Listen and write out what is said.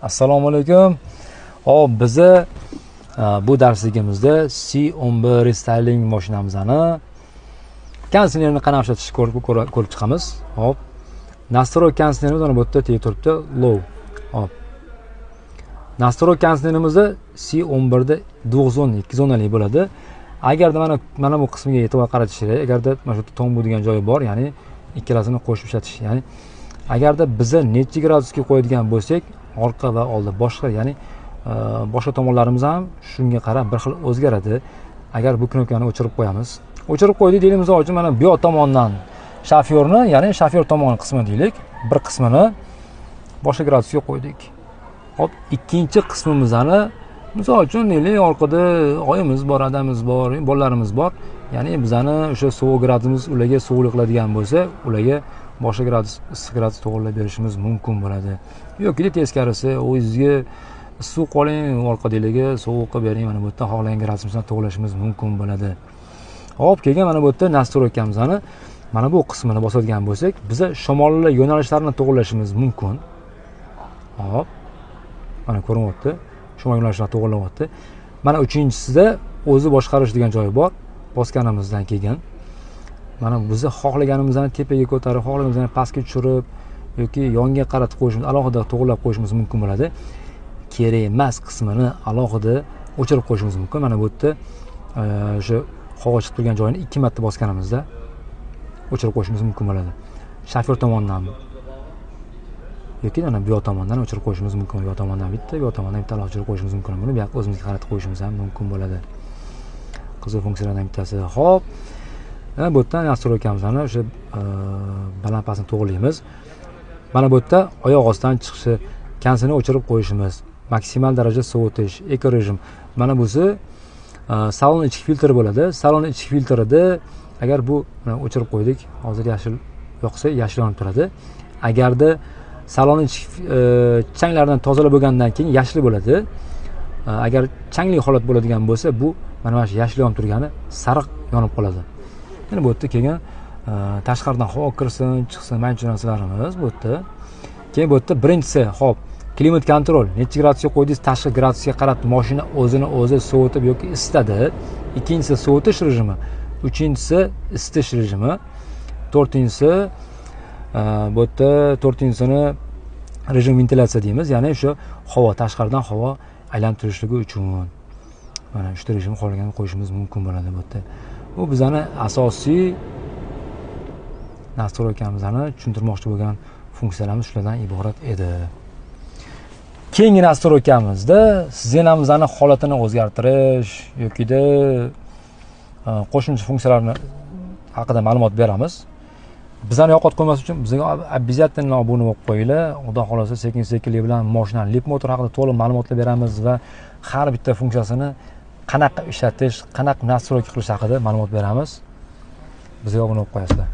Assalomu alaykum. Hop, biza bu darsligimizda C11 restyling mashinamizni konditsionerni qanaqa ishlatishni ko'rib chiqamiz. Hop. Nastroy konditsionerimiz mana bu yerda tegib turibdi, low. Hop. Nastroy konditsionerimizda C11 da 2 zonali bo'ladi. Agarda mana bu qismiga e'tibor qaratish kerak. Agarda mana shu tong bo'ladigan joyi bor, ya'ni ikkalasini qo'shib ishlatish. Ya'ni agarda biza necha gradusga qo'yadigan bo'lsak, orqa va oldi boshqa, ya'ni boshqa tomonlarimiz ham shunga qarab bir xil o'zgaradi. Agar bu knopkani o'chirib qo'yamiz. O'chirib qo'ydik deylik, uchun mana bu tomondan shofyorni, ya'ni shofyor tomoni qismi deylik, bir qismini boshqa gradusga qo'ydik. Hop, ikkinchi qismimizni misol uchun deylik, orqada oyimiz bor, adamiz bor, bolalarimiz bor. Ya'ni bizani o'sha sovuq gradusimiz ularga sovuqlik qiladigan bo'lsa, ularga boshqa gradus, issiq gradus to'g'irlab berishimiz mumkin bo'ladi. Yoki teskarisi, o'zingizga issiq qoling, orqadagi sovuq qilib bering, mana bu yerda xohlagan gradusimizni to'g'irlashimiz mumkin bo'ladi. Hop, keyin mana bu yerda nastroykamizni mana bu qismini bosadigan bo'lsak, biza shamollar yo'nalishlarini to'g'irlashimiz mumkin. Hop. Mana ko'rinyapti. Shamol yo'nalishlarini to'g'irlayapti. Mana uchinchisida o'zi boshqarish degan joyi bor. Bosganimizdan keyin mana bizni xohlaganimizni tepaga ko'tarib, xohlaganimizni pastga tushirib yoki yonga qaratib qo'yishimiz, alohida to'g'irlab qo'yishimiz mumkin bo'ladi. Kerak emas qismini alohida o'chirib qo'yishimiz mumkin. Mana bu yerda o'sha havo chiqib turgan joyini 2 marta bosganimizda o'chirib qo'yishimiz mumkin bo'ladi. Shofyor tomonidan yoki mana bu tomondan o'chirib qo'yishimiz mumkin. Bu tomondan bitta, bu tomondan bitta o'chirib qo'yishimiz mumkin. Buni bu yoqqa o'zimizga qaratib qo'yishimiz ham mumkin bo'ladi. Qiziq funksiyalardan bittasi. Hop. Bu yerdan nastroykamizni o'sha baland pastni to'g'irlaymiz. Mana bu yerda oyoq ostidan chiqishi, konditsionerni o'chirib qo'yishimiz, maksimal darajada sovutish, eko rejim. Mana busi salon ichki filtri bo'ladi. Salon ichki filtrida agar bu o'chirib qo'ydik, hozir yashil yoqsa yashil yonib turadi. Agarda salon ichki changlardan tozalab bo'lgandan keyin yashil bo'ladi. Agar changli holat bo'ladigan bo'lsa, bu mana shu yashil yonib turgani sariq yonib qoladi. Yana bu yerda keyin tashqaridan havo kirsin, chiqsin, mana shu narsalarimiz bu yerda. Keyin bu yerda birinchisi, hop, klimat kontrol. Necha gradusga qo'ydingiz, tashqi gradusga qarab mashina o'zini o'zi sovutib yoki isitadi. Ikkinchisi sovutish rejimi, uchinchisi isitish rejimi, to'rtinchisi bu yerda to'rtinchisini rejim ventilyatsiya deymiz, ya'ni o'sha havo, tashqaridan havo aylanib turishligi uchun. Mana uchta rejim xohlagan qo'yishimiz mumkin bo'ladi bu yerda. Bu bizani asosiy nastroykamizni tushuntirmoqchi bo'lgan funksiyalarimiz shulardan iborat edi. Keyingi nastroykamizda zenamizning holatini o'zgartirish yokida qo'shimcha funksiyalarni haqida ma'lumot beramiz. Bizani yo'qotib qo'ymas uchun bizga обязательно obuna bo'lib qo'yinglar. Xudo xolasa sekin-sekinlik bilan mashina lip motor haqida to'liq ma'lumotlar beramiz va har bitta funksiyasini qanaqa ishlatish, qanaqa nastroyka qilish haqida ma'lumot beramiz. Bizga obuna bo'lib qo'yasizlar.